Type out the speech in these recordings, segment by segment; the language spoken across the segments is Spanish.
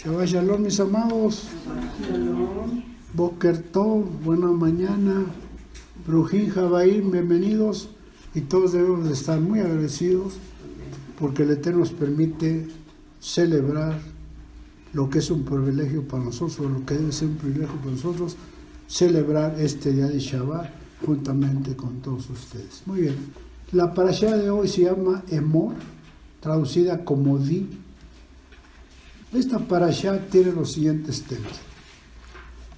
Shabbat Shalom, mis amados. Boker Tov, buena mañana. Brujín Jabaim, bienvenidos. Y todos debemos de estar muy agradecidos porque el Eterno nos permite celebrar lo que es un privilegio para nosotros, lo que debe ser un privilegio para nosotros, celebrar este día de Shabbat juntamente con todos ustedes. Muy bien. La parashá de hoy se llama Emor, traducida como Di. Esta parashá tiene los siguientes temas: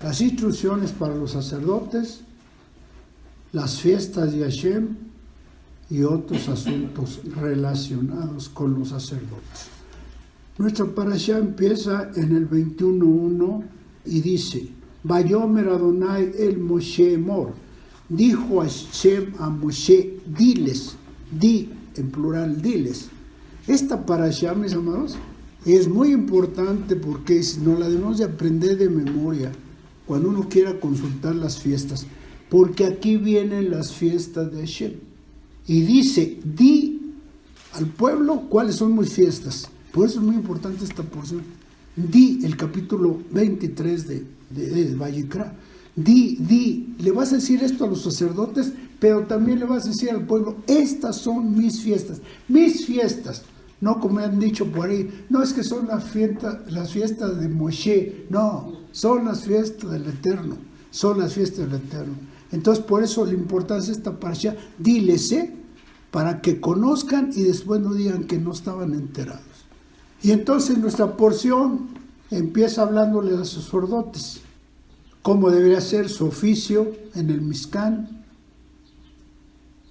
las instrucciones para los sacerdotes, las fiestas de Hashem y otros asuntos relacionados con los sacerdotes. Nuestra parashá empieza en el 21:1 y dice: Vayomer Adonai el Moshe Emor. Dijo Hashem a Moshe, diles, di en plural, diles. Esta parashá, mis amados, es muy importante porque nos la debemos de aprender de memoria cuando uno quiera consultar las fiestas, porque aquí vienen las fiestas de Hashem. Y dice, di al pueblo cuáles son mis fiestas. Por eso es muy importante esta porción. Di, el capítulo 23 de Vayikra. Di, le vas a decir esto a los sacerdotes, pero también le vas a decir al pueblo, estas son mis fiestas. No como han dicho por ahí, no es que son las fiestas de Moshe, no, son las fiestas del Eterno, Entonces por eso la importancia de esta parashá, diles, para que conozcan y después no digan que no estaban enterados. Y entonces nuestra porción empieza hablándole a los sacerdotes, cómo debería ser su oficio en el Mishkan.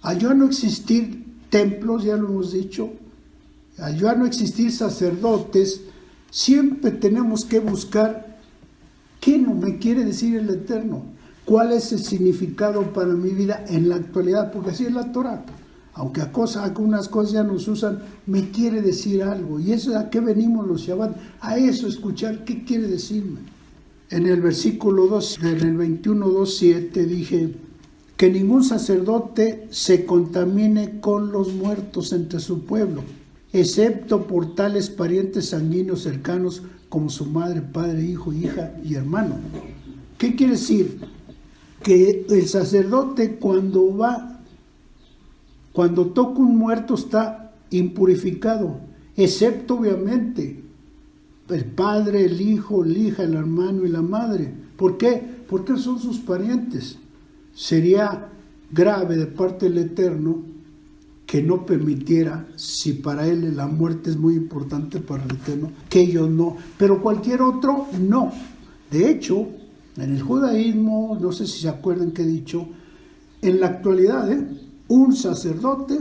Al ya no existir templos, ya lo hemos dicho, al ya no existir sacerdotes, siempre tenemos que buscar qué no me quiere decir el Eterno, cuál es el significado para mi vida en la actualidad, porque así es la Torah. Aunque algunas cosas ya nos usan, me quiere decir algo, y eso es a qué venimos los Shabbat, a eso, escuchar qué quiere decirme. En el versículo 2, en el 21:2-7 dije que ningún sacerdote se contamine con los muertos entre su pueblo, excepto por tales parientes sanguíneos cercanos como su madre, padre, hijo, hija y hermano. ¿Qué quiere decir? Que el sacerdote cuando toca un muerto está impurificado, excepto obviamente el padre, el hijo, la hija, el hermano y la madre. ¿Por qué? Porque son sus parientes. Sería grave de parte del Eterno que no permitiera, si para él la muerte es muy importante para el Eterno, que ellos no, pero cualquier otro no. De hecho, en el judaísmo, no sé si se acuerdan que he dicho, en la actualidad, un sacerdote,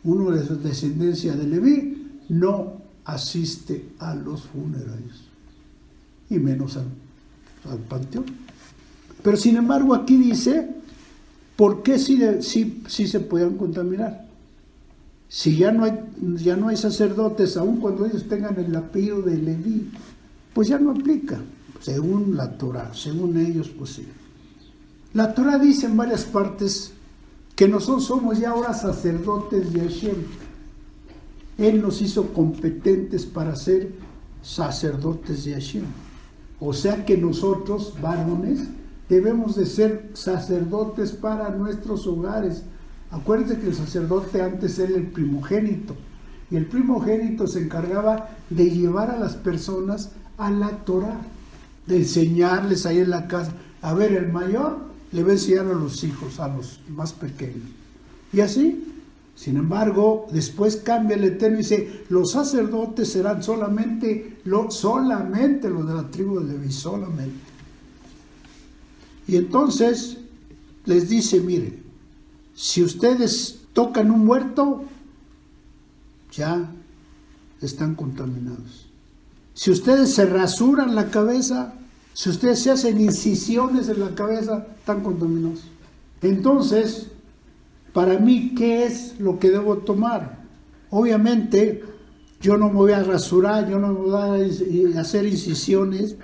uno de su descendencia de Leví, no asiste a los funerales, y menos al panteón. Pero sin embargo aquí dice, ¿por qué sí se pueden contaminar? Si ya no hay sacerdotes, aun cuando ellos tengan el apellido de Leví, pues ya no aplica, según la Torah, según ellos, pues sí. La Torah dice en varias partes que nosotros somos ya ahora sacerdotes de Hashem. Él nos hizo competentes para ser sacerdotes de Hashem. O sea que nosotros, varones, debemos de ser sacerdotes para nuestros hogares. Acuérdense que el sacerdote antes era el primogénito, y el primogénito se encargaba de llevar a las personas a la Torah, de enseñarles ahí en la casa. A ver, el mayor le va a enseñar a los hijos, a los más pequeños. Y así. Sin embargo, después cambia el Eterno y dice, los sacerdotes serán solamente los de la tribu de Leví, solamente. Y entonces les dice, miren, si ustedes tocan un muerto, ya están contaminados. Si ustedes se rasuran la cabeza, si ustedes se hacen incisiones en la cabeza, están contaminados. Entonces, para mí, ¿qué es lo que debo tomar? Obviamente, yo no me voy a rasurar, yo no me voy a hacer incisiones.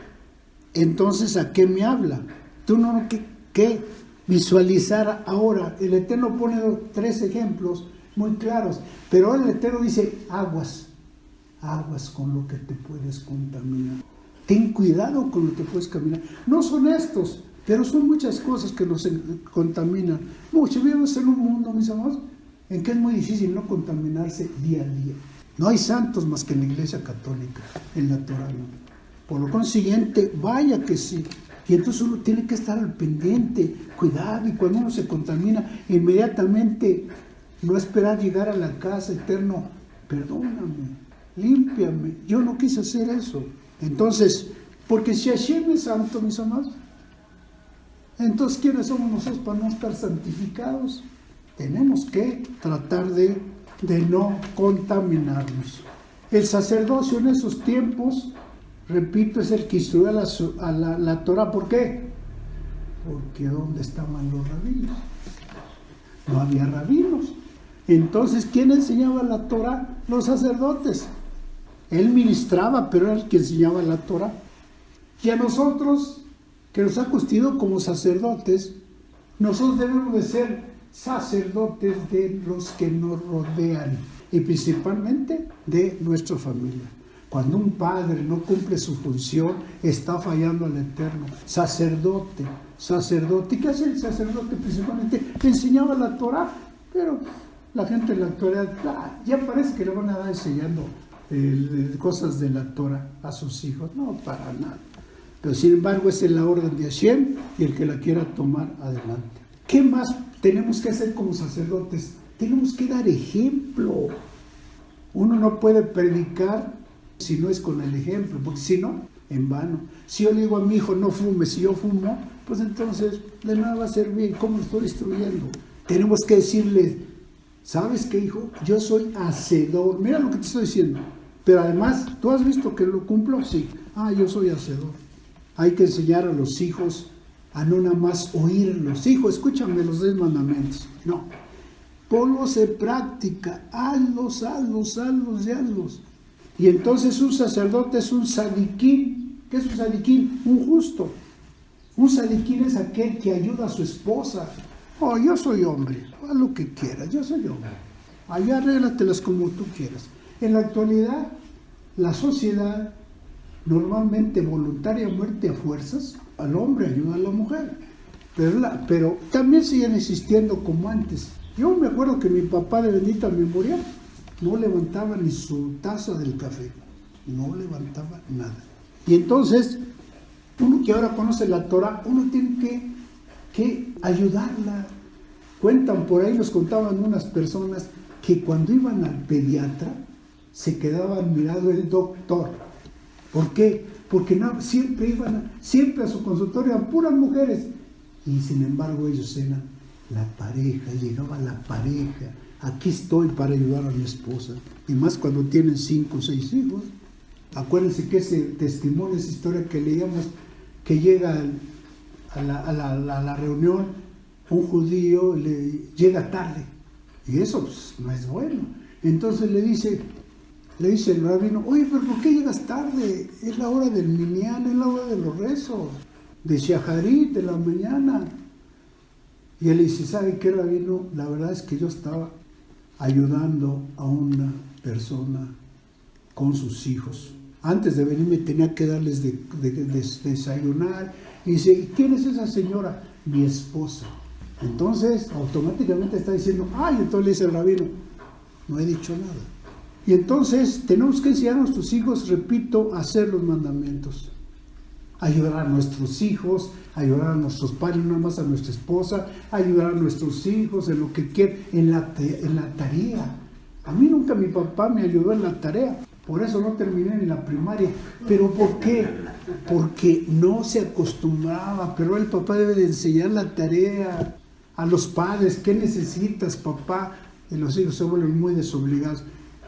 Entonces, ¿a qué me habla? Tú no que visualizar ahora. El Eterno pone 3 ejemplos muy claros, pero ahora el Eterno dice aguas. aguas con lo que te puedes contaminar. Ten cuidado con lo que puedes caminar. No son estos, pero son muchas cosas que nos contaminan. Mucho vivimos en un mundo, mis amados, en que es muy difícil no contaminarse día a día. No hay santos más que en la Iglesia Católica, en la Torá, ¿no? Por lo consiguiente, vaya que sí. Y entonces uno tiene que estar al pendiente, cuidado, y cuando uno se contamina, inmediatamente no esperar llegar a la casa eterno, perdóname, límpiame, yo no quise hacer eso. Entonces, porque si Hashem es santo, mis amados, entonces ¿quiénes somos nosotros para no estar santificados? Tenemos que tratar de no contaminarnos. El sacerdocio en esos tiempos, repito, es el que instruye a la Torah. ¿Por qué? Porque ¿dónde estaban los rabinos? No había rabinos. Entonces, ¿quién enseñaba la Torah? Los sacerdotes. Él ministraba, pero era el que enseñaba la Torah. Y a nosotros, que nos ha constituido como sacerdotes, nosotros debemos de ser sacerdotes de los que nos rodean y principalmente de nuestra familia. Cuando un padre no cumple su función, está fallando al Eterno. Sacerdote. ¿Y qué hace el sacerdote? Principalmente enseñaba la Torah, pero la gente en la actualidad ya parece que le van a dar enseñando cosas de la Torah a sus hijos. No, para nada. Pero sin embargo, esa es la orden de Hashem y el que la quiera tomar, adelante. ¿Qué más tenemos que hacer como sacerdotes? Tenemos que dar ejemplo. Uno no puede predicar si no es con el ejemplo, porque si no, en vano. Si yo le digo a mi hijo no fume, si yo fumo, pues entonces de nada va a servir. ¿Cómo lo estoy instruyendo? Tenemos que decirle, ¿sabes qué, hijo? Yo soy hacedor. Mira lo que te estoy diciendo. Pero además, ¿tú has visto que lo cumplo? Sí. Yo soy hacedor. Hay que enseñar a los hijos a no nada más oírlos. Hijo, escúchame los 10 mandamientos. No. Ponlos en práctica. Hazlos. Y entonces un sacerdote es un sadiquín. ¿Qué es un sadiquín? Un justo. Un sadiquín es aquel que ayuda a su esposa. Yo soy hombre, haz lo que quieras, yo soy hombre. Allá arréglatelas como tú quieras. En la actualidad, la sociedad, normalmente voluntaria muerte a fuerzas, al hombre ayuda a la mujer. Pero también siguen existiendo como antes. Yo me acuerdo que mi papá de bendita memoria no levantaba ni su taza del café, no levantaba nada. Y entonces, uno que ahora conoce la Torah, uno tiene que ayudarla. Cuentan por ahí, nos contaban unas personas que cuando iban al pediatra se quedaban mirando el doctor. ¿Por qué? Porque no, siempre a su consultorio a puras mujeres. Y sin embargo ellos eran la pareja, llegaba la pareja. Aquí estoy para ayudar a mi esposa. Y más cuando tienen 5 o 6 hijos. Acuérdense que ese testimonio, esa historia que leíamos, que llega a la reunión, un judío llega tarde. Y eso pues, no es bueno. Entonces le dice el rabino, oye, pero ¿por qué llegas tarde? Es la hora del minyan, es la hora de los rezos, de Shaharit, de la mañana. Y él le dice, ¿sabe qué, rabino? La verdad es que yo estaba ayudando a una persona con sus hijos. Antes de venirme tenía que darles de desayunar. Y dice, ¿y quién es esa señora? Mi esposa. Entonces, automáticamente está diciendo, entonces le dice el rabino, no he dicho nada. Y entonces, tenemos que enseñar a nuestros hijos, repito, a hacer los mandamientos. Ayudar a nuestros hijos, ayudar a nuestros padres, no nada más a nuestra esposa, ayudar a nuestros hijos en lo que quieran, en la tarea. A mí nunca mi papá me ayudó en la tarea, por eso no terminé ni la primaria. ¿Pero por qué? Porque no se acostumbraba, pero el papá debe de enseñar la tarea a los padres. ¿Qué necesitas, papá? Y los hijos se vuelven muy desobligados.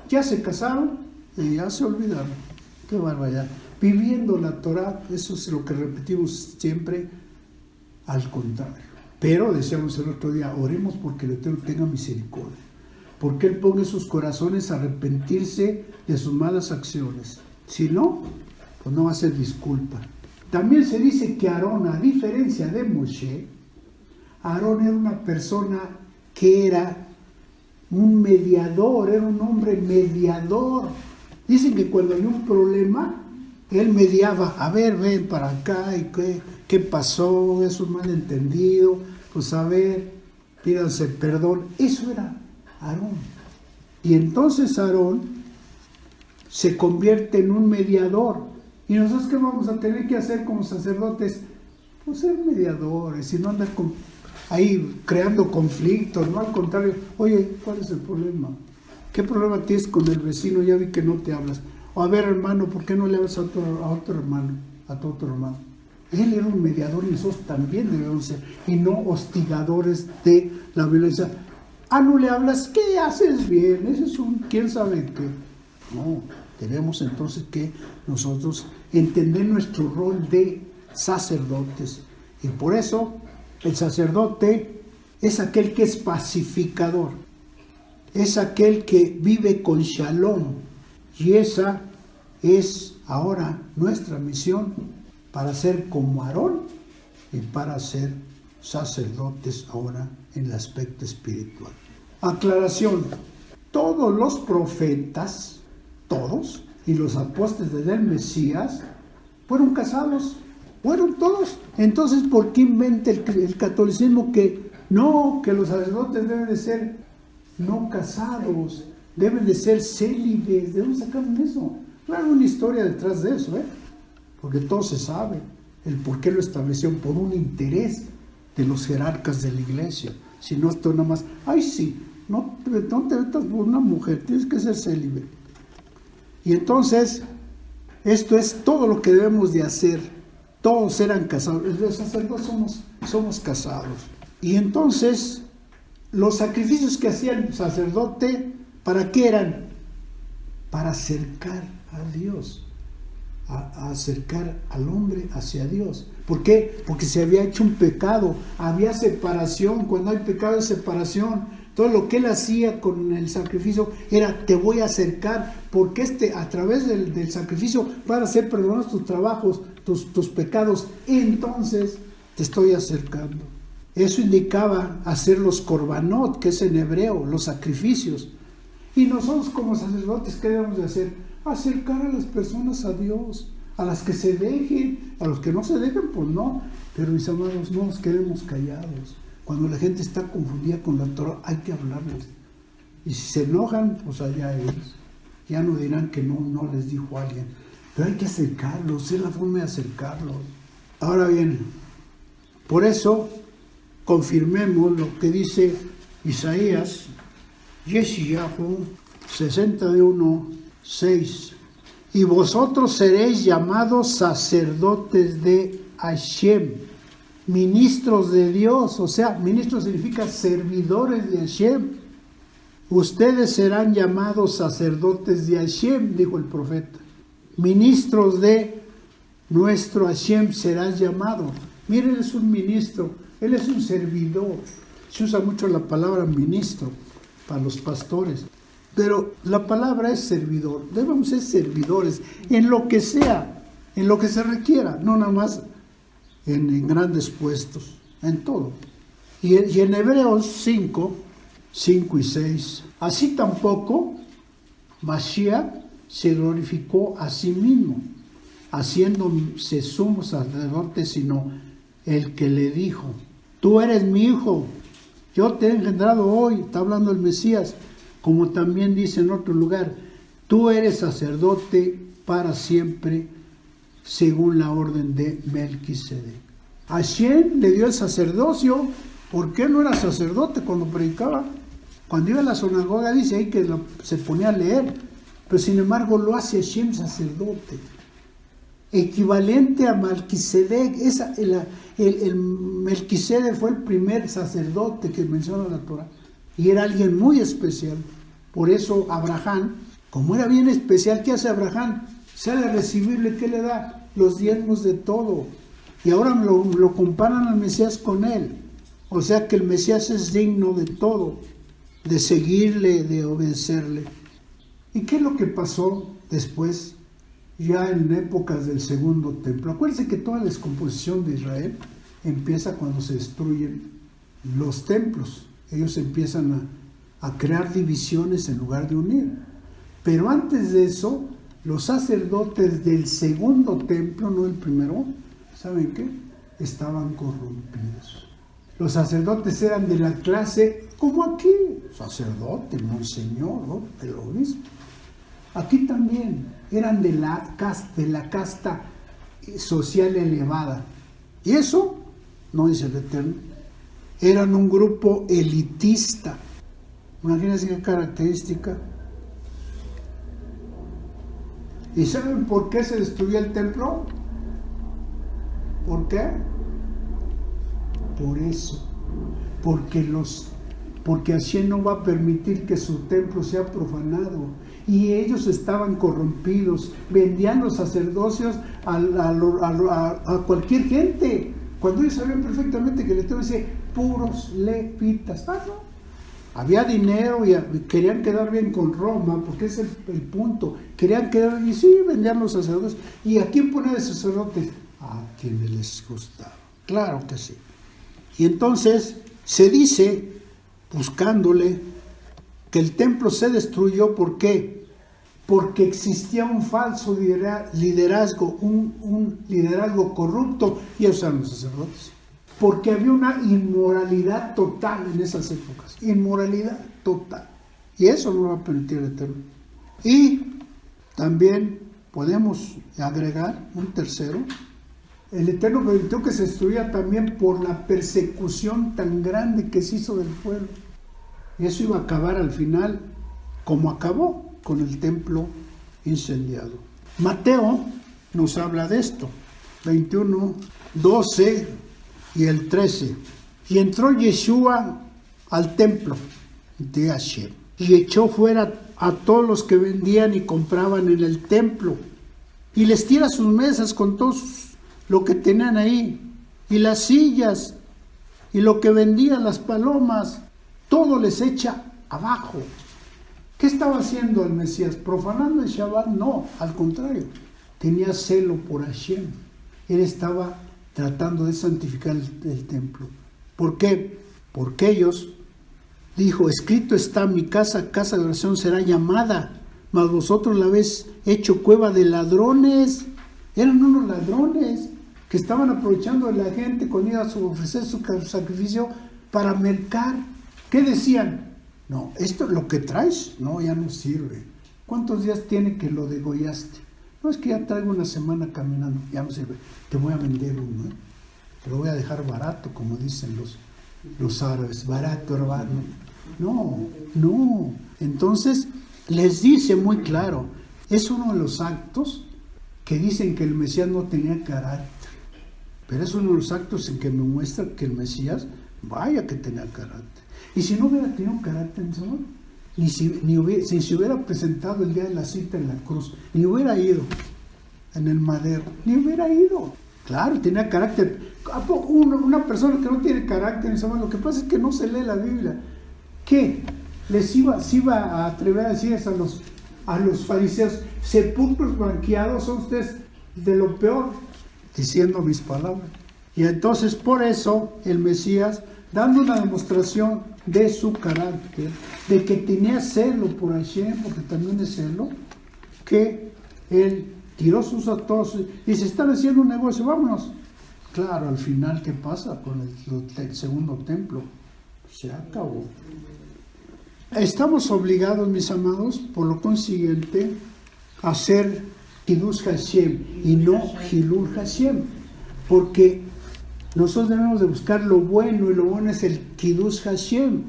Ya se casaron y ya se olvidaron. Qué barbaridad. Viviendo la Torah, eso es lo que repetimos siempre, al contrario. Pero decíamos el otro día, oremos porque el Eterno tenga misericordia, porque Él ponga en sus corazones a arrepentirse de sus malas acciones. Si no, pues no va a ser disculpa. También se dice que Aarón, a diferencia de Moshe, Aarón era una persona que era un mediador, era un hombre mediador Dicen que cuando hay un problema, él mediaba, a ver, ven para acá, y qué pasó, es un malentendido, pues a ver, pídanse perdón. Eso era Aarón. Y entonces Aarón se convierte en un mediador. ¿Y nosotros qué vamos a tener que hacer como sacerdotes? Pues ser mediadores y no andar ahí creando conflictos, no, al contrario. Oye, ¿cuál es el problema? ¿Qué problema tienes con el vecino? Ya vi que no te hablas. O a ver, hermano, ¿por qué no le hablas a otro hermano, a tu otro hermano? Él era un mediador y nosotros también debemos ser, y no hostigadores de la violencia. Ah, no le hablas, ¿qué haces bien? Ese es un, ¿quién sabe qué? No, tenemos entonces que nosotros entender nuestro rol de sacerdotes. Y por eso el sacerdote es aquel que es pacificador, es aquel que vive con shalom. Y esa es ahora nuestra misión para ser como Aarón y para ser sacerdotes ahora en el aspecto espiritual. Aclaración: todos los profetas, todos, y los apóstoles del Mesías fueron casados, fueron todos. Entonces, ¿por qué inventa el catolicismo que no, que los sacerdotes deben de ser no casados, deben de ser célibes? ¿De dónde sacaron eso? No hay una historia detrás de eso, porque todo se sabe, el por qué lo establecieron, por un interés de los jerarcas de la iglesia. Si no, esto nada más, ay sí, no te metas por una mujer, tienes que ser célibe. Y entonces, esto es todo lo que debemos de hacer. Todos eran casados, los sacerdotes somos casados. Y entonces, los sacrificios que hacía el sacerdote, ¿para qué eran? Para acercar a Dios, a acercar al hombre hacia Dios. ¿Por qué? Porque se había hecho un pecado, había separación. Cuando hay pecado hay separación. Todo lo que él hacía con el sacrificio era: te voy a acercar, porque a través del sacrificio van a ser perdonados tus trabajos, tus pecados. Entonces te estoy acercando. Eso indicaba hacer los korbanot, que es en hebreo, los sacrificios. Y nosotros como sacerdotes, ¿qué debemos de hacer? Acercar a las personas a Dios, a las que se dejen, a los que no se dejen, pues no. Pero mis amados, no nos quedemos callados. Cuando la gente está confundida con la Torah, hay que hablarles. Y si se enojan, pues allá ellos. Ya no dirán que no les dijo alguien. Pero hay que acercarlos, es la forma de acercarlos. Ahora bien, por eso confirmemos lo que dice Isaías, Yeshayahu 61:6. Y vosotros seréis llamados sacerdotes de Hashem, ministros de Dios. O sea, ministros significa servidores de Hashem. Ustedes serán llamados sacerdotes de Hashem, dijo el profeta. Ministros de nuestro Hashem serás llamado. Miren, él es un ministro, él es un servidor. Se usa mucho la palabra ministro para los pastores, pero la palabra es servidor. Debemos ser servidores en lo que sea, en lo que se requiera, no nada más en grandes puestos, en todo. Y en Hebreos 5 y 6, así tampoco Mashiach se glorificó a sí mismo, haciéndose sumo sacerdote, sino el que le dijo: tú eres mi hijo, yo te he engendrado hoy. Está hablando el Mesías, como también dice en otro lugar: tú eres sacerdote para siempre, según la orden de Melquisedec. Hashem le dio el sacerdocio. ¿Por qué no era sacerdote cuando predicaba? Cuando iba a la sinagoga, dice ahí que se ponía a leer, pero sin embargo lo hace Hashem sacerdote, equivalente a Melquisedec. El Melquisedec fue el primer sacerdote que menciona la Torah, y era alguien muy especial. Por eso Abraham, como era bien especial, ¿qué hace Abraham? Sale a recibirle, ¿qué le da? Los diezmos de todo. Y ahora lo comparan al Mesías con él. O sea que el Mesías es digno de todo, de seguirle, de obedecerle. ¿Y qué es lo que pasó después, ya en épocas del segundo templo? Acuérdense que toda la descomposición de Israel empieza cuando se destruyen los templos. Ellos empiezan a crear divisiones en lugar de unir. Pero antes de eso, los sacerdotes del segundo templo, no el primero, ¿saben qué? Estaban corrompidos. Los sacerdotes eran de la clase, como aquí, sacerdote, monseñor, ¿no? El obispo. Aquí también eran de la casta social elevada. Y eso, no dice el Eterno, eran un grupo elitista. Imagínense qué característica. ¿Y saben por qué se destruyó el templo? ¿Por qué? Por eso. Porque Hashem no va a permitir que su templo sea profanado. Y ellos estaban corrompidos, vendían los sacerdocios a cualquier gente. Cuando ellos sabían perfectamente que el Eterno dice, puros levitas. ¿No? Había dinero y querían quedar bien con Roma, porque es el punto. Querían quedar, y sí, vendían los sacerdotes. ¿Y a quién ponían de sacerdotes? A quienes les gustaba. Claro que sí. Y entonces se dice, buscándole, que el templo se destruyó. ¿Por qué? Porque existía un falso liderazgo, un liderazgo corrupto, y esos eran los sacerdotes. Porque había una inmoralidad total en esas épocas. Inmoralidad total. Y eso no lo va a permitir el Eterno. Y también podemos agregar un tercero. El Eterno permitió que se destruyera también por la persecución tan grande que se hizo del pueblo. Y eso iba a acabar al final, como acabó, con el templo incendiado. Mateo nos habla de esto. 21, 12 y el 13. Y entró Yeshua al templo de Hashem y echó fuera a todos los que vendían y compraban en el templo y les tira sus mesas con todo lo que tenían ahí y las sillas y lo que vendían las palomas, todo les echa abajo. ¿Qué estaba haciendo el Mesías? ¿Profanando el Shabbat? No, al contrario, tenía celo por Hashem. Él estaba tratando de santificar el templo. ¿Por qué? Porque ellos, dijo, escrito está, mi casa, casa de oración será llamada, mas vosotros la habéis hecho cueva de ladrones. Eran unos ladrones que estaban aprovechando de la gente cuando iba a ofrecer su sacrificio para mercar. ¿Qué decían? No, esto lo que traes, no, ya no sirve. ¿Cuántos días tiene que lo degollaste? No, es que ya traigo una semana caminando, ya no sirve. Te voy a vender uno, ¿eh? Te lo voy a dejar barato, como dicen los árabes, barato, hermano. No. Entonces, les dice muy claro, es uno de los actos que dicen que el Mesías no tenía carácter. Pero es uno de los actos en que me muestra que el Mesías, vaya que tenía carácter. Y si no hubiera tenido carácter, ¿no? Si se hubiera presentado el día de la cita en la cruz, ni hubiera ido en el madero, ni hubiera ido. Claro, tenía carácter. Una persona que no tiene carácter, lo que pasa es que no se lee la Biblia. ¿Qué? Se iba a atrever a decir eso a los fariseos, sepulcros blanqueados, son ustedes de lo peor, diciendo mis palabras. Y entonces por eso el Mesías, dando una demostración de su carácter, de que tenía celo por Hashem, porque también es celo, que él tiró sus atos y se están haciendo un negocio, vámonos. Claro, al final, ¿qué pasa con el segundo templo? Se acabó. Estamos obligados, mis amados, por lo consiguiente, a hacer Kiddush Hashem y no Hilul Hashem, porque nosotros debemos de buscar lo bueno, y lo bueno es el Kiddush Hashem.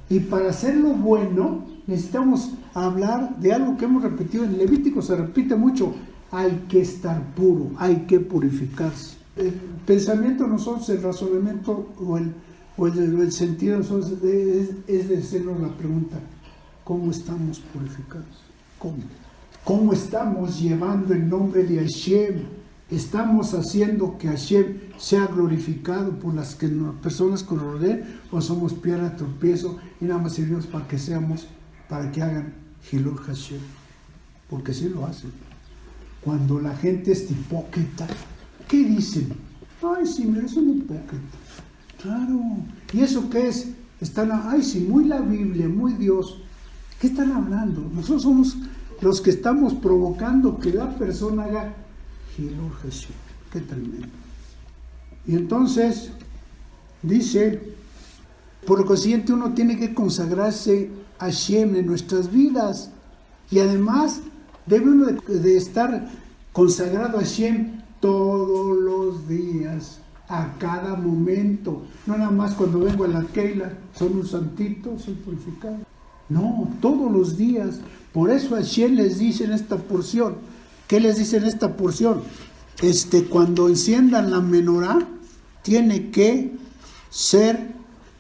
Y para hacer lo bueno, necesitamos hablar de algo que hemos repetido en Levítico, se repite mucho: hay que estar puro, hay que purificarse. El pensamiento de nosotros, el razonamiento o el sentido de nosotros es de hacernos la pregunta: ¿cómo estamos purificados? ¿Cómo estamos llevando el nombre de Hashem? ¿Estamos haciendo que Hashem sea glorificado por las personas que nos rodean, o somos piedra de tropiezo y nada más servimos para que hagan Hilul Hashem? Porque sí lo hacen. Cuando la gente es hipócrita, ¿qué dicen? Ay, sí, mira, es un hipócrita. Claro. ¿Y eso qué es? Están, ay, sí, muy la Biblia, muy Dios. ¿Qué están hablando? Nosotros somos los que estamos provocando que la persona haga Hilul Hashem. Qué tremendo. Y entonces dice, por lo consiguiente uno tiene que consagrarse a Hashem en nuestras vidas, y además debe uno de estar consagrado a Hashem todos los días, a cada momento. No nada más cuando vengo a la Keila, son un santito, soy purificado. No, todos los días. Por eso Hashem les dice en esta porción. ¿Qué les dice en esta porción? Cuando enciendan la menorá, tiene que ser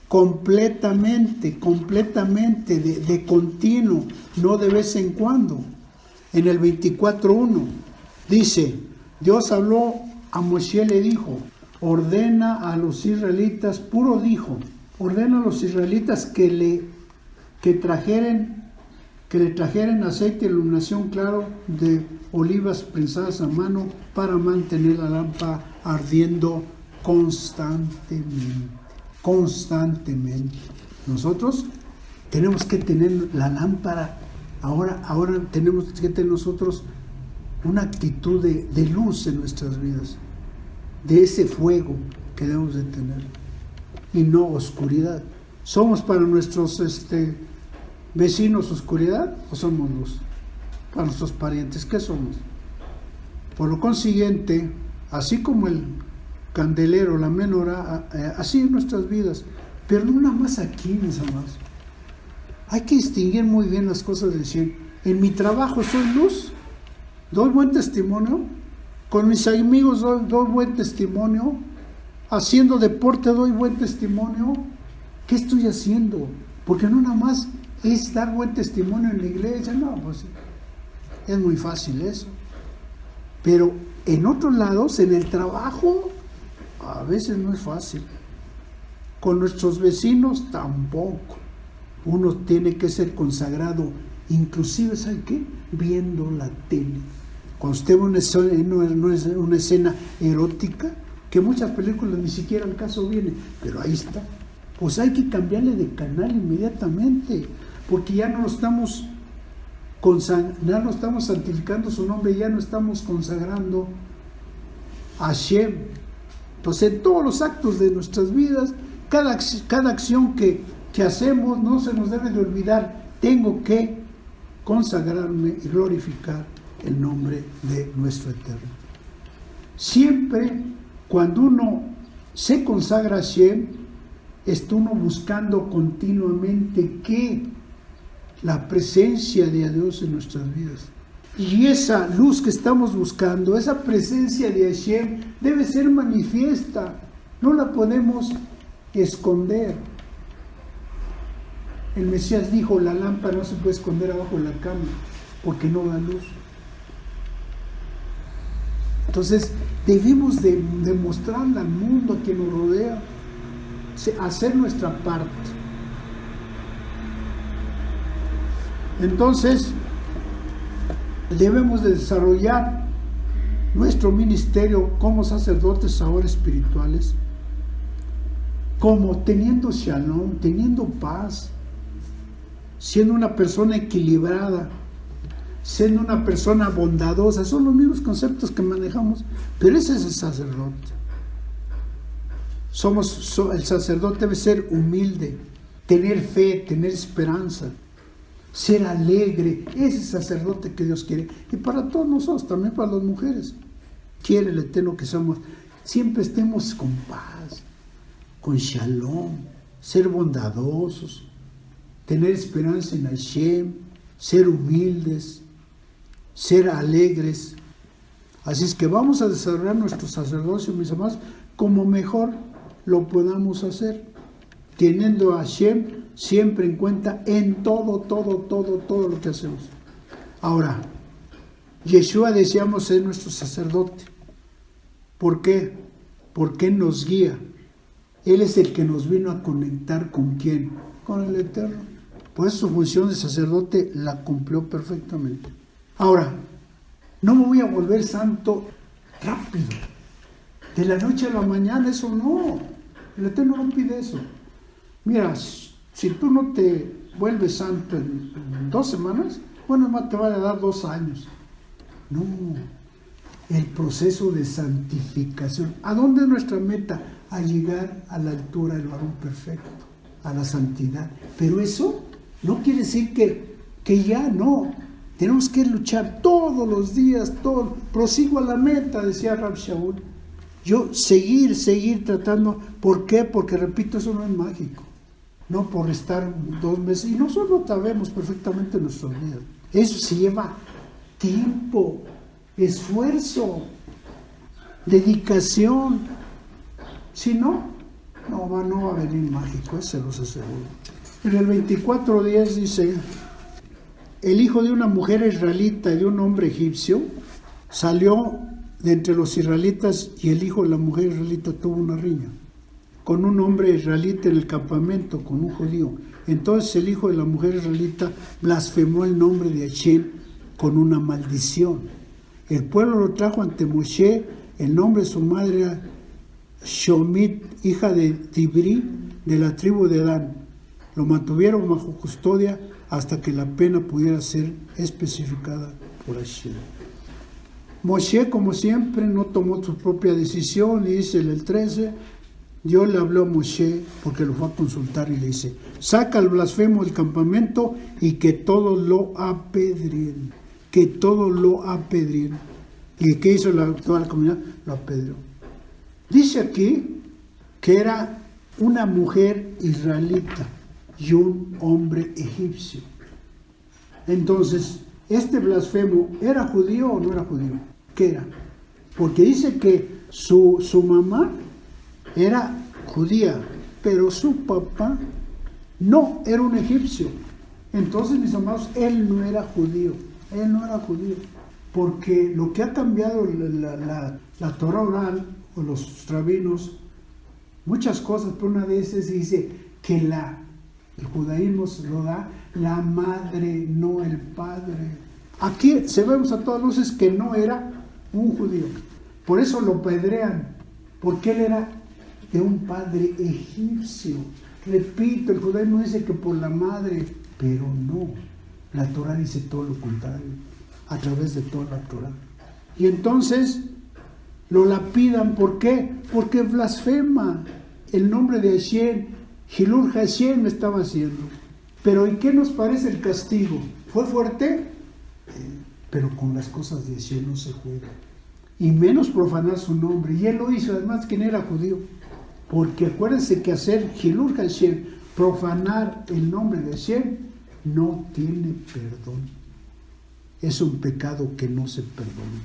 completamente de continuo, no de vez en cuando. En el 24:1 dice, Dios habló a Moisés, le dijo, ordena a los israelitas, puro dijo, ordena a los israelitas que le trajeren aceite de iluminación claro de olivas prensadas a mano para mantener la lámpara ardiendo constantemente. Nosotros tenemos que tener la lámpara, ahora tenemos que tener nosotros una actitud de luz en nuestras vidas, de ese fuego que debemos de tener, y no oscuridad. ¿Somos para nuestros vecinos oscuridad o somos luz? Para nuestros parientes, ¿qué somos? Por lo consiguiente, así como el candelero, la menorá, así en nuestras vidas, pero no nada más aquí, mis amados. Hay que distinguir muy bien las cosas de decir, en mi trabajo soy luz, doy buen testimonio, con mis amigos doy buen testimonio, haciendo deporte doy buen testimonio. ¿Qué estoy haciendo? Porque no nada más es dar buen testimonio en la iglesia, no, pues es muy fácil eso. Pero en otros lados, en el trabajo, a veces no es fácil. Con nuestros vecinos tampoco. Uno tiene que ser consagrado, inclusive, ¿sabe qué? Viendo la tele. Cuando usted ve una escena erótica, que muchas películas ni siquiera al caso vienen, pero ahí está. Pues hay que cambiarle de canal inmediatamente, porque ya no estamos santificando su nombre, ya no estamos consagrando a Hashem. Entonces, en todos los actos de nuestras vidas, cada acción que hacemos, no se nos debe de olvidar, tengo que consagrarme y glorificar el nombre de nuestro Eterno. Siempre cuando uno se consagra a Hashem, está uno buscando continuamente que la presencia de Dios en nuestras vidas. Y esa luz que estamos buscando, esa presencia de Hashem, debe ser manifiesta. No la podemos esconder. El Mesías dijo, la lámpara no se puede esconder abajo de la cama, porque no da luz. Entonces, debemos de mostrarle al mundo a quien nos rodea, hacer nuestra parte. Entonces, debemos de desarrollar nuestro ministerio como sacerdotes ahora espirituales, como teniendo shalom, teniendo paz, siendo una persona equilibrada, siendo una persona bondadosa. Son los mismos conceptos que manejamos, pero ese es el sacerdote. El sacerdote debe ser humilde, tener fe, tener esperanza, ser alegre. Ese es el sacerdote que Dios quiere. Y para todos nosotros, también para las mujeres. Quiere el Eterno que siempre estemos con paz, con shalom, ser bondadosos, tener esperanza en Hashem, ser humildes, ser alegres. Así es que vamos a desarrollar nuestro sacerdocio, mis amados, como mejor lo podamos hacer, teniendo a Hashem siempre en cuenta en todo lo que hacemos. Ahora, Yeshua deseamos ser nuestro sacerdote. ¿Por qué? Porque nos guía. Él es el que nos vino a conectar ¿con quién? Con el Eterno. Por eso su función de sacerdote la cumplió perfectamente. Ahora, no me voy a volver santo rápido, de la noche a la mañana, eso no. El Eterno no pide eso. Mira, si tú no te vuelves santo en 2 semanas, bueno, te va a dar 2 años. No, el proceso de santificación. ¿A dónde es nuestra meta? A llegar a la altura del varón perfecto, a la santidad. Pero eso no quiere decir que ya no. Tenemos que luchar todos los días, prosigo a la meta, decía Rab Shaul. Yo seguir tratando. ¿Por qué? Porque, repito, eso no es mágico. No por estar 2 meses. Y nosotros sabemos perfectamente nuestros días. Eso se lleva tiempo, esfuerzo, dedicación. Si no, no va a venir mágico, eso se los aseguro. En el 24:10 dice: el hijo de una mujer israelita y de un hombre egipcio salió de entre los israelitas, y el hijo de la mujer israelita tuvo una riña con un hombre israelita en el campamento, con un judío. Entonces el hijo de la mujer israelita blasfemó el nombre de Hashem con una maldición. El pueblo lo trajo ante Moshe. El nombre de su madre era Shomit, hija de Tibri, de la tribu de Dan. Lo mantuvieron bajo custodia hasta que la pena pudiera ser especificada por Hashem. Moshe, como siempre, no tomó su propia decisión, y dice en el 13, Dios le habló a Moshe porque lo fue a consultar y le dice: saca al blasfemo del campamento y que todos lo apedreen. Que todos lo apedreen. ¿Y qué hizo toda la comunidad? Lo apedreó. Dice aquí que era una mujer israelita y un hombre egipcio. Entonces, ¿este blasfemo era judío o no era judío? ¿Qué era? Porque dice que su mamá era judía, pero su papá no, era un egipcio. Entonces, mis amados, él no era judío. Él no era judío. Porque lo que ha cambiado la Torah oral o los rabinos, muchas cosas, pero una de esas dice que el judaísmo se lo da la madre, no el padre. Aquí sabemos a todas luces que no era un judío. Por eso lo apedrean, porque él era de un padre egipcio. Repito, el judaísmo dice que por la madre, pero no. La Torah dice todo lo contrario, a través de toda la Torah. Y entonces lo lapidan. ¿Por qué? Porque blasfema el nombre de Hashem. Hilul Hashem me estaba haciendo. Pero ¿y qué nos parece el castigo? ¿Fue fuerte? Pero con las cosas de Hashem no se juega. Y menos profanar su nombre. Y él lo hizo, además, quien era judío. Porque acuérdense que hacer Hilul Hashem, profanar el nombre de Hashem, no tiene perdón. Es un pecado que no se perdona.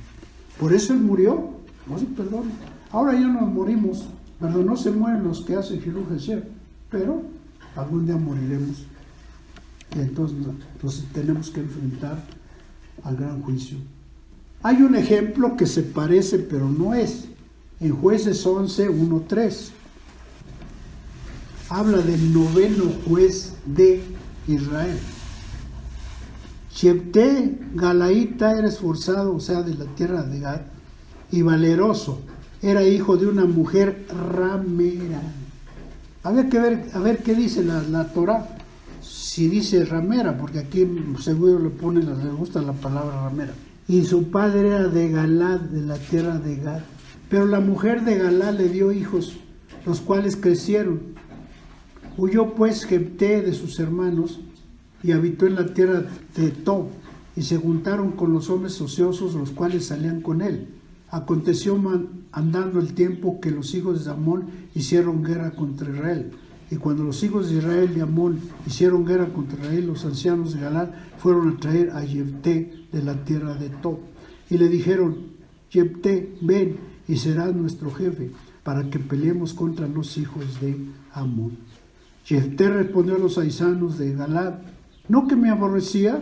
Por eso él murió, no se perdona. Ahora ya nos morimos, ¿verdad? No se mueren los que hacen Hilul Hashem, pero algún día moriremos. Y entonces tenemos que enfrentar al gran juicio. Hay un ejemplo que se parece, pero no es. En Jueces 11, 1, 3. Habla del 9º juez de Israel. Jefté Galaíta era esforzado, o sea, de la tierra de Gad, y valeroso. Era hijo de una mujer ramera. Había que ver, a ver qué dice la Torah. Si dice ramera, porque aquí seguro le gusta la palabra ramera. Y su padre era de Galad, de la tierra de Gad. Pero la mujer de Galad le dio hijos, los cuales crecieron. Huyó pues Jefté de sus hermanos y habitó en la tierra de Tob, y se juntaron con los hombres ociosos, los cuales salían con él. Aconteció andando el tiempo que los hijos de Amón hicieron guerra contra Israel. Y cuando los hijos de Israel y Amón hicieron guerra contra Israel, los ancianos de Galad fueron a traer a Jefté de la tierra de Tob. Y le dijeron: Jefté, ven y serás nuestro jefe, para que peleemos contra los hijos de Amón. Jefté respondió a los paisanos de Galad: ¿no que me aborrecías?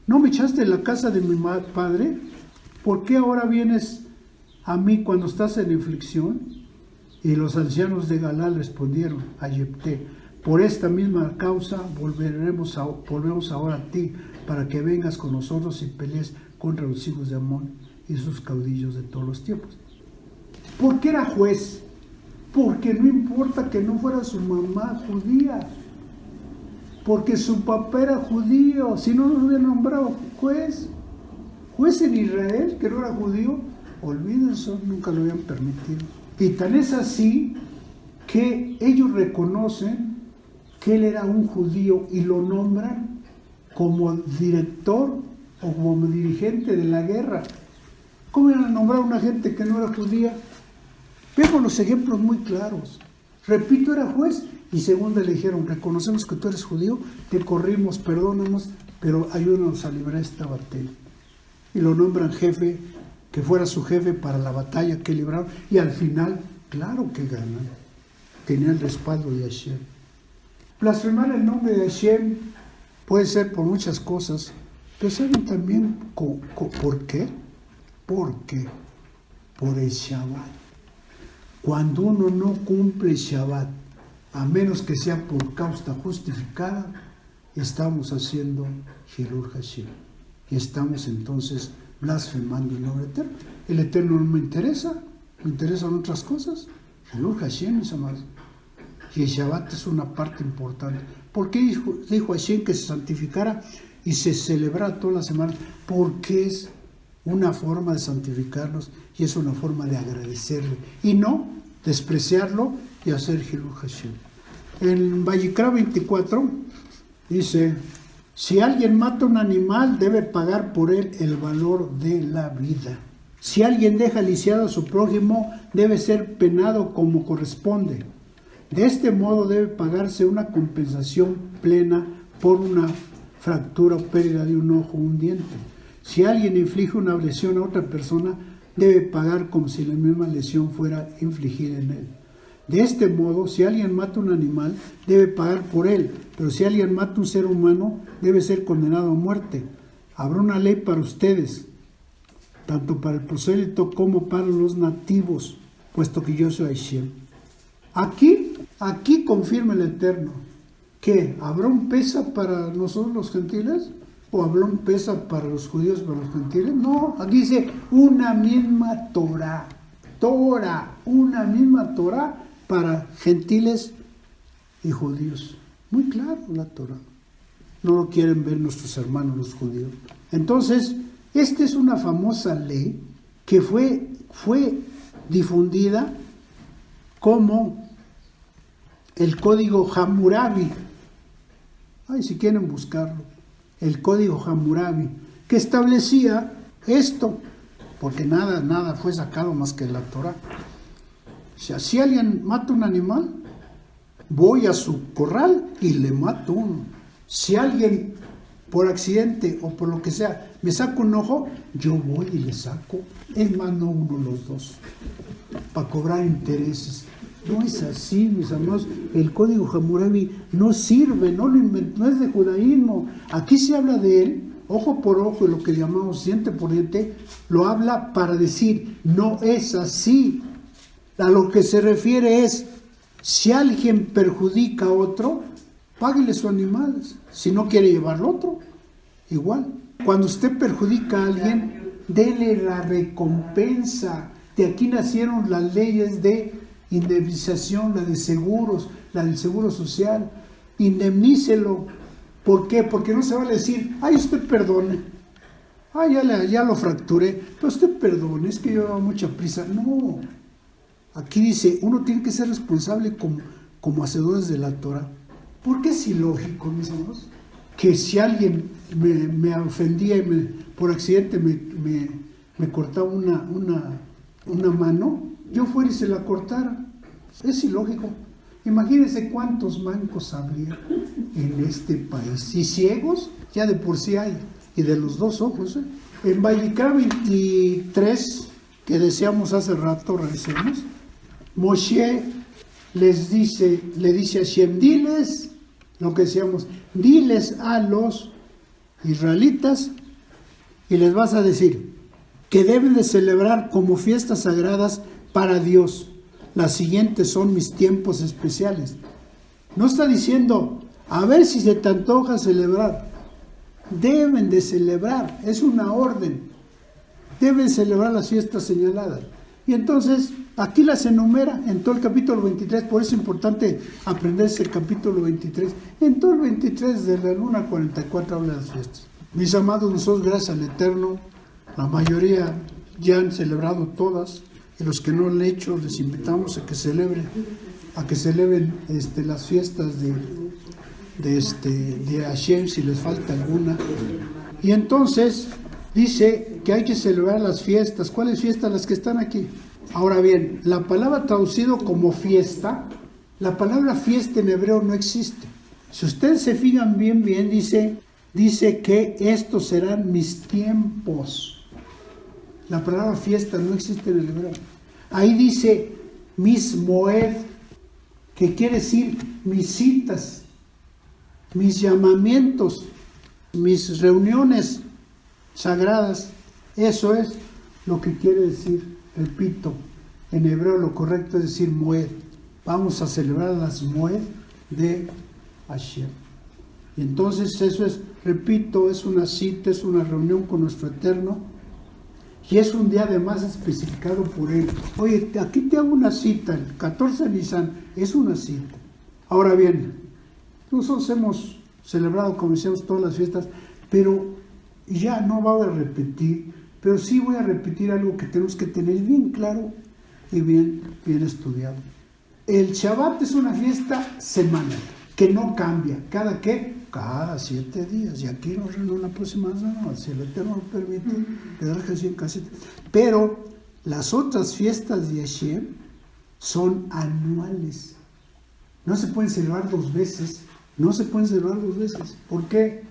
¿No me echaste de la casa de mi padre? ¿Por qué ahora vienes a mí cuando estás en aflicción? Y los ancianos de Galad respondieron a Jefté: por esta misma causa volvemos ahora a ti, para que vengas con nosotros y pelees contra los hijos de Amón y sus caudillos de todos los tiempos. ¿Por qué era juez? Porque no importa que no fuera su mamá judía. porque su papá era judío, si no lo hubiera nombrado juez en Israel, que no era judío, olvídense, nunca lo habían permitido. Y tan es así que ellos reconocen que él era un judío y lo nombran como director o como dirigente de la guerra. ¿Cómo iban a nombrar a una gente que no era judía? Vemos los ejemplos muy claros. Repito, era juez y segundo le dijeron, reconocemos que tú eres judío, te corrimos, perdónanos, pero ayúdanos a librar esta batalla. Y lo nombran jefe, que fuera su jefe para la batalla que libraron, y al final, claro que ganan. Tenía el respaldo de Hashem. Blasfemar el nombre de Hashem puede ser por muchas cosas, pero ¿saben también por qué? ¿Por qué? Por el Shabbat. Cuando uno no cumple el Shabbat, a menos que sea por causa justificada, estamos haciendo Hilul Hashem. Y estamos entonces blasfemando el nombre eterno. El eterno no me interesan otras cosas. Hilul Hashem, mis amados. Y el Shabbat es una parte importante. ¿Por qué dijo Hashem que se santificara y se celebrara toda la semana? Porque es una forma de santificarnos y es una forma de agradecerle. Y no despreciarlo y hacer Hilul Hashem. En Vayikra 24 dice, si alguien mata un animal, debe pagar por él el valor de la vida. Si alguien deja lisiado a su prójimo, debe ser penado como corresponde. De este modo debe pagarse una compensación plena por una fractura o pérdida de un ojo o un diente. Si alguien inflige una lesión a otra persona, debe pagar como si la misma lesión fuera infligida en él. De este modo, si alguien mata un animal, debe pagar por él, pero si alguien mata un ser humano, debe ser condenado a muerte. Habrá una ley para ustedes, tanto para el prosélito como para los nativos, puesto que yo soy Hashem. Aquí confirma el Eterno que habrá un pesa para nosotros los gentiles o habrá un pesa para los judíos, para los gentiles. No, aquí dice una misma Torah, una misma Torah para gentiles y judíos. Muy claro la Torah. No lo quieren ver nuestros hermanos los judíos. Entonces, esta es una famosa ley que fue difundida como el Código Hammurabi. Ay, si quieren buscarlo. El Código Hammurabi, que establecía esto, porque nada fue sacado más que la Torah. O sea, si alguien mata un animal, voy a su corral y le mato uno. Si alguien por accidente o por lo que sea me saca un ojo, yo voy y le saco. Es más, no uno, los dos, para cobrar intereses. No es así, mis amados. El Código Hammurabi no sirve, no lo inventó, no es de judaísmo. Aquí se habla de él, ojo por ojo, y lo que llamamos diente por diente, lo habla para decir, no es así. A lo que se refiere es, si alguien perjudica a otro, páguele su animal. Si no quiere llevarlo otro, igual. Cuando usted perjudica a alguien, dele la recompensa. De aquí nacieron las leyes de indemnización, la de seguros, la del seguro social. Indemnícelo. ¿Por qué? Porque no se vale decir, ay, usted perdone. Ay, ya lo fracturé. Pero usted perdone, es que yo llevaba mucha prisa. No. Aquí dice, uno tiene que ser responsable como hacedores de la Torah. ¿Por qué es ilógico, mis amigos? Que si alguien me ofendía y por accidente me cortaba una mano, yo fuera y se la cortara. Es ilógico. Imagínense cuántos mancos habría en este país. Y ciegos, ya de por sí hay. Y de los dos ojos. En Vayikra 23, que decíamos hace rato, revisemos, Moshe le dice a Hashem, diles lo que decíamos, diles a los israelitas y les vas a decir que deben de celebrar como fiestas sagradas para Dios. Las siguientes son mis tiempos especiales. No está diciendo, a ver si se te antoja celebrar. Deben de celebrar, es una orden. Deben celebrar las fiestas señaladas. Y entonces, aquí las enumera en todo el capítulo 23, por eso es importante aprenderse el capítulo 23. En todo el 23, de la 1 al 44, habla de las fiestas. Mis amados, nosotros, gracias al Eterno, la mayoría ya han celebrado todas, y los que no lo han hecho, les invitamos a que celebren las fiestas de Hashem, si les falta alguna. Y entonces dice que hay que celebrar las fiestas. ¿Cuáles fiestas? Las que están aquí. Ahora bien, la palabra traducido como fiesta, la palabra fiesta en hebreo no existe. Si ustedes se fijan bien, dice que estos serán mis tiempos. La palabra fiesta no existe en el hebreo. Ahí dice mis moed, que quiere decir mis citas, mis llamamientos, mis reuniones sagradas. Eso es lo que quiere decir, repito, en hebreo lo correcto es decir moed. Vamos a celebrar las moed de Hashem. Y entonces eso es, repito, es una cita, es una reunión con nuestro Eterno, y es un día además especificado por él. Oye, aquí te hago una cita, el 14 de Nisan es una cita. Ahora bien, nosotros hemos celebrado, como decíamos, todas las fiestas, pero ya no voy a repetir, pero sí voy a repetir algo que tenemos que tener bien claro y bien estudiado. El Shabbat es una fiesta semanal, que no cambia. ¿Cada qué? Cada 7 días. Y aquí nos reunimos la próxima semana, si el Eterno lo permite, pero las otras fiestas de Hashem son anuales. No se pueden celebrar dos veces. ¿Por qué?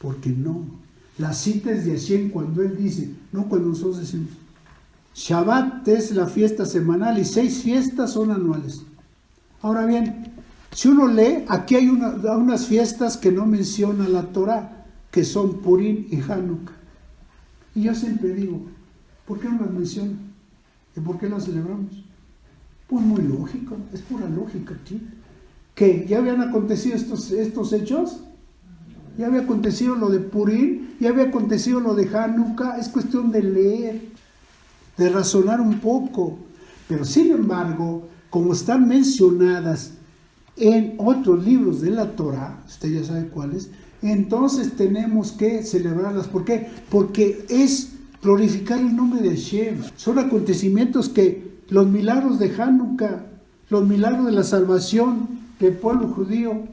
Porque no. La cita es de Hashem cuando Él dice, no cuando nosotros decimos. Shabbat es la fiesta semanal y 6 fiestas son anuales. Ahora bien, si uno lee, aquí hay unas fiestas que no menciona la Torah, que son Purim y Hanukkah. Y yo siempre digo, ¿por qué no las menciona? ¿Y por qué las celebramos? Pues muy lógico, es pura lógica aquí. ¿Qué? ¿Ya habían acontecido estos hechos? ¿Ya había acontecido lo de Purim? ¿Ya había acontecido lo de Hanukkah? Es cuestión de leer, de razonar un poco. Pero sin embargo, como están mencionadas en otros libros de la Torah, usted ya sabe cuáles, entonces tenemos que celebrarlas. ¿Por qué? Porque es glorificar el nombre de Hashem. Son acontecimientos que los milagros de Hanukkah, los milagros de la salvación del pueblo judío,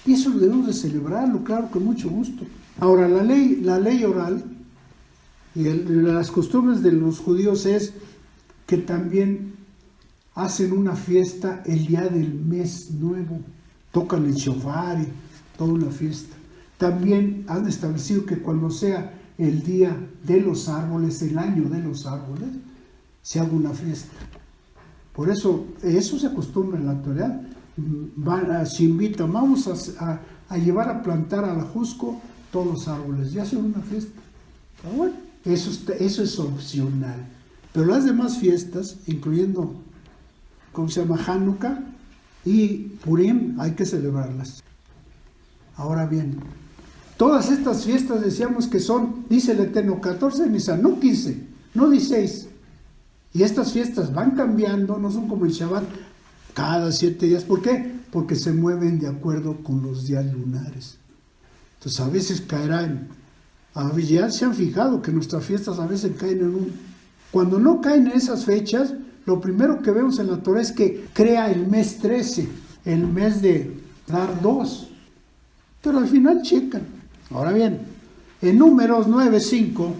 y eso debemos de celebrarlo, claro, con mucho gusto. Ahora, la ley oral y las costumbres de los judíos es que también hacen una fiesta el día del mes nuevo, tocan el shofar y toda una fiesta. También han establecido que cuando sea el día de los árboles, el año de los árboles, se haga una fiesta. Por eso se acostumbra en la actualidad. Se invitan, vamos a llevar a plantar a la Jusco todos los árboles, ya hacen una fiesta. Pero bueno, eso es opcional. Pero las demás fiestas, incluyendo, ¿cómo se llama? Hanukkah y Purim, hay que celebrarlas. Ahora bien, todas estas fiestas decíamos que son, dice el Eterno, 14 de Nisan, no 15, no 16. Y estas fiestas van cambiando, no son como el Shabbat, cada 7 días. ¿Por qué? Porque se mueven de acuerdo con los días lunares. Entonces a veces caerán, ya se han fijado que nuestras fiestas a veces caen cuando no caen en esas fechas, lo primero que vemos en la Torah es que crea el mes 13, el mes de dar 2. Pero al final checan. Ahora bien, en Números 9:5,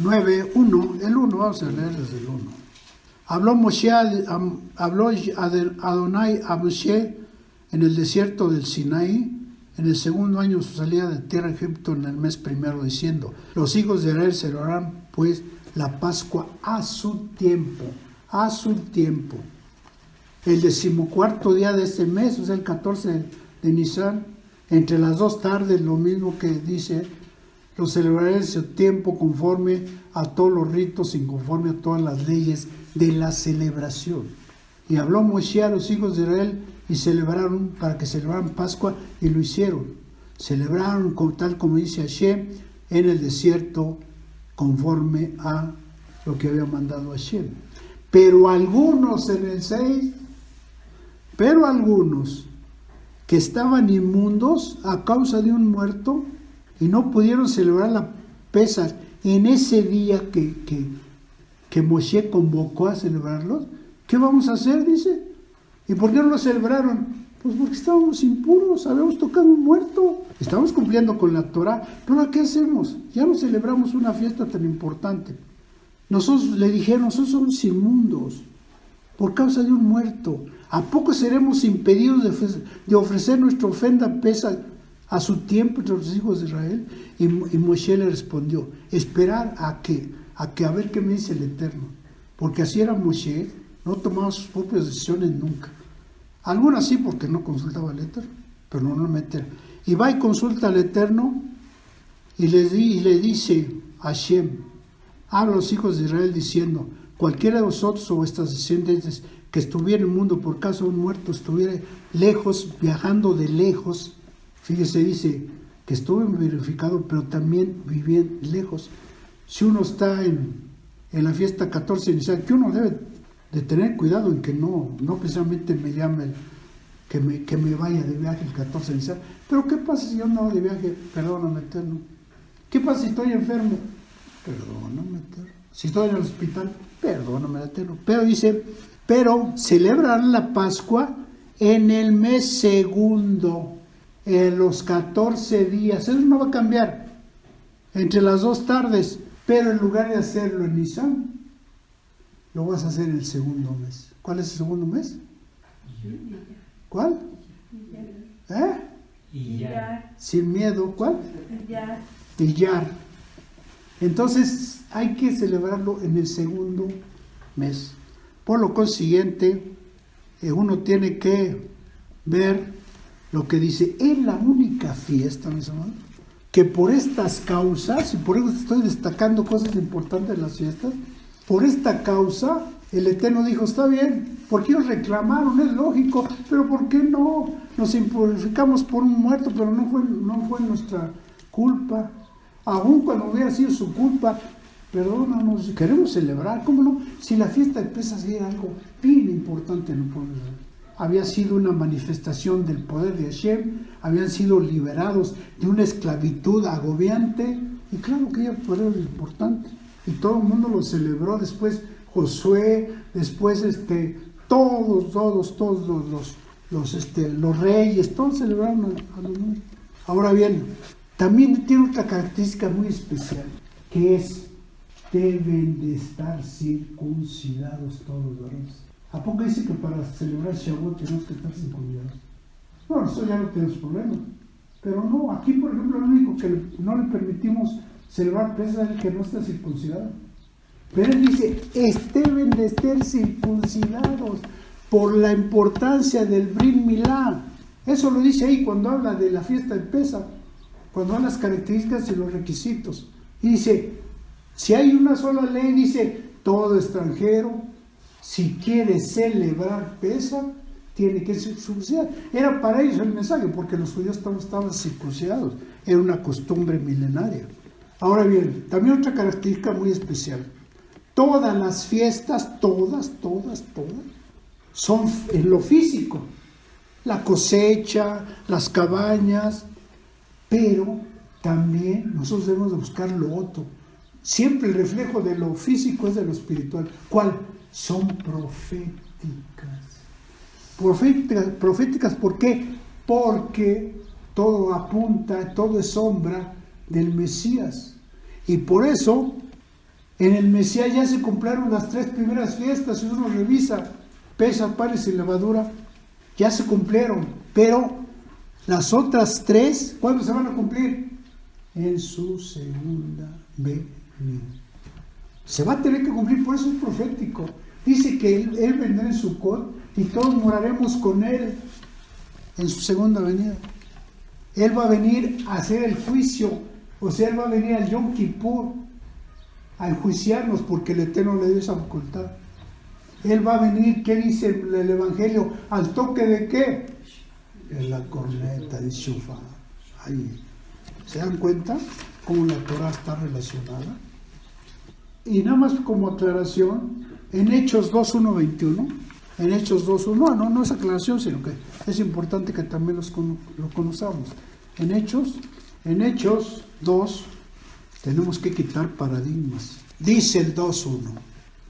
9:1, el 1, vamos a leer desde el 1. Habló Adonai a Moshe en el desierto del Sinaí, en el segundo año de su salida de tierra de Egipto, en el mes primero, diciendo: los hijos de Israel celebrarán pues la Pascua a su tiempo. El 14º día de este mes, o sea, el 14 de Nisan, entre las 2 tardes, lo mismo que dice, lo celebraré en su tiempo conforme a todos los ritos y conforme a todas las leyes de la celebración. Y habló Moshe a los hijos de Israel y celebraron, para que celebraran Pascua, y lo hicieron. Celebraron tal como dice Hashem en el desierto, conforme a lo que había mandado Hashem. Pero algunos en el 6, pero algunos que estaban inmundos a causa de un muerto y no pudieron celebrar la Pesach en ese día que Moshe convocó a celebrarlos, ¿qué vamos a hacer? Dice. ¿Y por qué no lo celebraron? Pues porque estábamos impuros, habíamos tocado un muerto, estamos cumpliendo con la Torah, pero ¿qué hacemos? Ya no celebramos una fiesta tan importante. Nosotros le dijeron, nosotros somos inmundos por causa de un muerto. ¿A poco seremos impedidos de ofrecer nuestra ofrenda Pesach a su tiempo entre los hijos de Israel? Y Moshe le respondió, esperar a ver qué me dice el Eterno. Porque así era Moshe, no tomaba sus propias decisiones nunca. Algunas sí porque no consultaba al Eterno, pero normalmente. Y va y consulta al Eterno y le dice a Hashem, habla a los hijos de Israel diciendo, cualquiera de vosotros o vuestras descendientes que estuviera en el mundo por causa de un muerto, estuviera lejos, viajando de lejos, fíjese, dice que estuvo verificado, pero también vivían lejos. Si uno está en la fiesta 14 inicial, que uno debe de tener cuidado en que no precisamente me llame, que me vaya de viaje el 14 inicial, pero ¿qué pasa si yo no voy de viaje? Perdóname, Eterno. ¿Qué pasa si estoy enfermo? Perdóname, Eterno. Si estoy en el hospital, perdóname, Eterno. Pero dice, pero celebrarán la Pascua en el mes segundo, en los 14 días. Eso no va a cambiar entre las 2 tardes, pero en lugar de hacerlo en Nisan, lo vas a hacer en el segundo mes. ¿Cuál es el segundo mes? ¿Cuál? Iyar. Sin miedo, ¿cuál? Iyar. Iyar. Entonces hay que celebrarlo en el segundo mes. Por lo consiguiente, uno tiene que ver lo que dice, es la única fiesta, mis hermanos, que por estas causas, y por eso estoy destacando cosas importantes de las fiestas, por esta causa, el Eterno dijo, está bien, porque ellos reclamaron, es lógico, pero ¿por qué no? Nos impurificamos por un muerto, pero no fue nuestra culpa. Aún cuando hubiera sido su culpa, perdónanos, queremos celebrar, ¿cómo no? Si la fiesta de Pesach era algo bien importante en el pueblo de Israel. Había sido una manifestación del poder de Hashem, habían sido liberados de una esclavitud agobiante, y claro que era poder importante. Y todo el mundo lo celebró, después Josué, después todos los reyes, todos celebraron a los niños. Ahora bien, también tiene otra característica muy especial, que es, deben de estar circuncidados todos los varones. ¿A poco dice que para celebrar Shavuot tenemos que estar circuncidados? Bueno, eso ya no tenemos problema. Pero no, aquí por ejemplo el único que no le permitimos celebrar Pesach es el que no está circuncidado. Pero él dice, deben de estar circuncidados por la importancia del Brit Milá. Eso lo dice ahí cuando habla de la fiesta de Pesach, cuando habla de las características y los requisitos. Y dice, si hay una sola ley, dice, todo extranjero, si quiere celebrar Pesach, tiene que ser circuncidado. Era para ellos el mensaje, porque los judíos estaban circuncidados. Era una costumbre milenaria. Ahora bien, también otra característica muy especial. Todas las fiestas, todas, son en lo físico. La cosecha, las cabañas, pero también nosotros debemos de buscar lo otro. Siempre el reflejo de lo físico es de lo espiritual. ¿Cuál? Son proféticas. Proféticas, ¿por qué? Porque todo apunta, todo es sombra del Mesías. Y por eso, en el Mesías ya se cumplieron las 3 primeras fiestas. Si uno revisa, Pesach, panes y levadura, ya se cumplieron. Pero las otras 3, ¿cuándo se van a cumplir? En su segunda venida. Se va a tener que cumplir, por eso es profético. Dice que Él vendrá en Sukkot y todos moraremos con Él en su segunda venida. Él va a venir a hacer el juicio, o sea, Él va a venir al Yom Kippur a enjuiciarnos porque el Eterno le dio esa facultad. Él va a venir, ¿qué dice el Evangelio? ¿Al toque de qué? En la corneta de Shofar. Ahí. ¿Se dan cuenta cómo la Torah está relacionada? Y nada más como aclaración, en Hechos 2:1-21, en Hechos 2:1, no es aclaración, sino que es importante que también lo conozcamos. En Hechos 2, tenemos que quitar paradigmas. Dice el 2:1,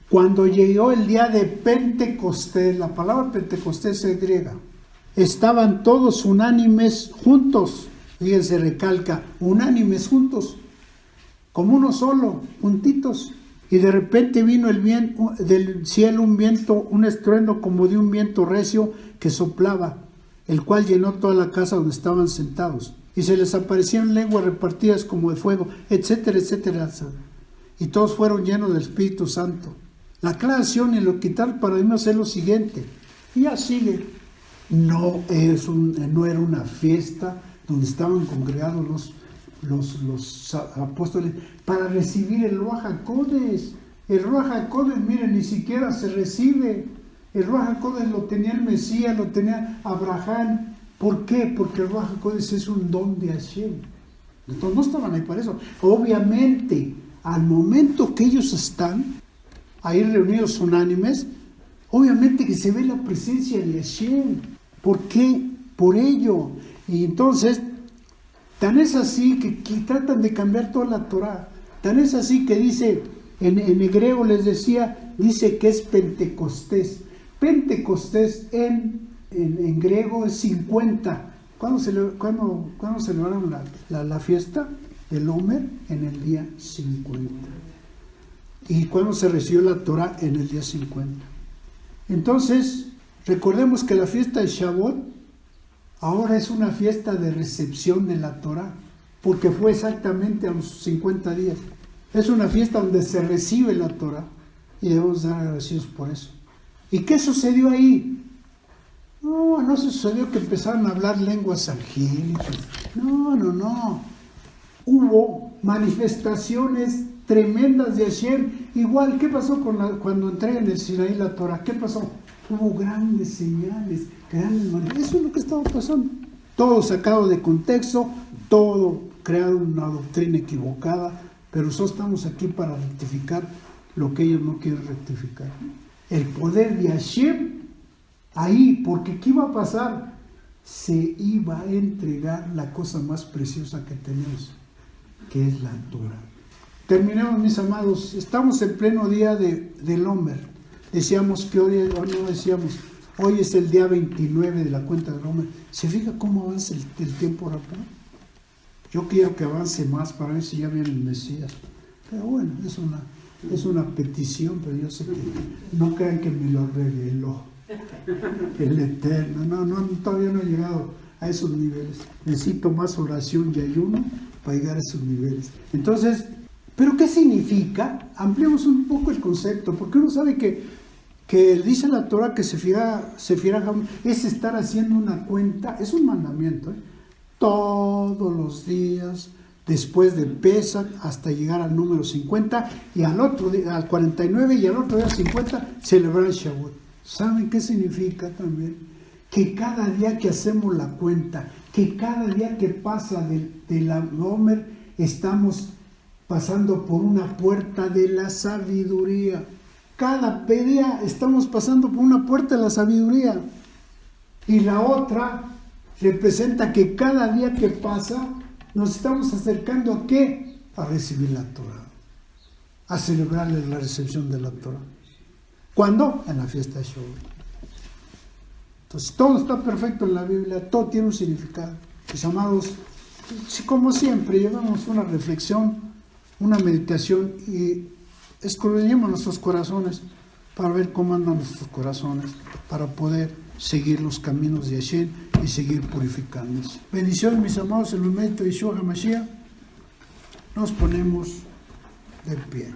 cuando llegó el día de Pentecostés, la palabra Pentecostés es griega, estaban todos unánimes juntos, fíjense, recalca, unánimes juntos, como uno solo, juntitos. Y de repente vino del cielo un viento, un estruendo como de un viento recio que soplaba, el cual llenó toda la casa donde estaban sentados. Y se les aparecían lenguas repartidas como de fuego, etcétera, etcétera. Y todos fueron llenos del Espíritu Santo. La aclaración y lo quitar paradigmas es lo siguiente. Y ya sigue. No era una fiesta donde estaban congregados los apóstoles para recibir el Ruach HaKodesh. El Ruach HaKodesh, miren, ni siquiera se recibe. El Ruach HaKodesh lo tenía el Mesías, lo tenía Abraham. ¿Por qué? Porque el Ruach HaKodesh es un don de Hashem. Entonces no estaban ahí para eso. Obviamente, al momento que ellos están ahí reunidos unánimes, obviamente que se ve la presencia de Hashem. ¿Por qué? Por ello. Y entonces, tan es así que tratan de cambiar toda la Torah. Tan es así que dice, en hebreo les decía, dice que es Pentecostés. Pentecostés en griego es 50. ¿Cuándo celebraron la fiesta del Omer? En el día 50. ¿Y cuándo se recibió la Torah? En el día 50. Entonces, recordemos que la fiesta de Shavuot ahora es una fiesta de recepción de la Torah, porque fue exactamente a los 50 días. Es una fiesta donde se recibe la Torah y debemos dar agradecidos por eso. ¿Y qué sucedió ahí? No sucedió que empezaron a hablar lenguas angélicas. No. Hubo manifestaciones tremendas de Hashem. Igual, ¿qué pasó cuando entregan el Sinaí la Torah? ¿Qué pasó? Hubo grandes señales, grandes manifestaciones. Eso es lo que estaba pasando. Todo sacado de contexto, todo creado una doctrina equivocada, pero nosotros estamos aquí para rectificar lo que ellos no quieren rectificar. El poder de Hashem ahí, porque ¿qué iba a pasar? Se iba a entregar la cosa más preciosa que tenemos, que es la Torah. Terminemos, mis amados. Estamos en pleno día del Omer. Decíamos que hoy es el día 29 de la cuenta del Omer. ¿Se fija cómo avanza el tiempo rápido? Yo quiero que avance más para ver si ya viene el Mesías. Pero bueno, es una petición, pero yo sé que no crean que me lo reveló el Eterno. No, todavía no he llegado a esos niveles. Necesito más oración y ayuno para llegar a esos niveles. Entonces, ¿pero qué significa? Ampliemos un poco el concepto, porque uno sabe que dice la Torah que se fiera es estar haciendo una cuenta, es un mandamiento, todos los días, después del Pesach, hasta llegar al número 50, y al otro día, al 49, y al otro día 50, celebrar el Shavuot. ¿Saben qué significa también? Que cada día que hacemos la cuenta, que cada día que pasa de la Omer, estamos pasando por una puerta de la sabiduría. Cada día estamos pasando por una puerta de la sabiduría. Y la otra representa que cada día que pasa nos estamos acercando ¿a qué? A recibir la Torah, a celebrarle la recepción de la Torah. ¿Cuándo? En la fiesta de Shavuot. Entonces todo está perfecto en la Biblia, todo tiene un significado. Mis amados, como siempre, llevamos una reflexión, una meditación y escudriñemos nuestros corazones para ver cómo andan nuestros corazones, para poder seguir los caminos de Hashem y seguir purificándonos. Bendiciones, mis amados, en el momento de Yeshua HaMashiach, nos ponemos de pie.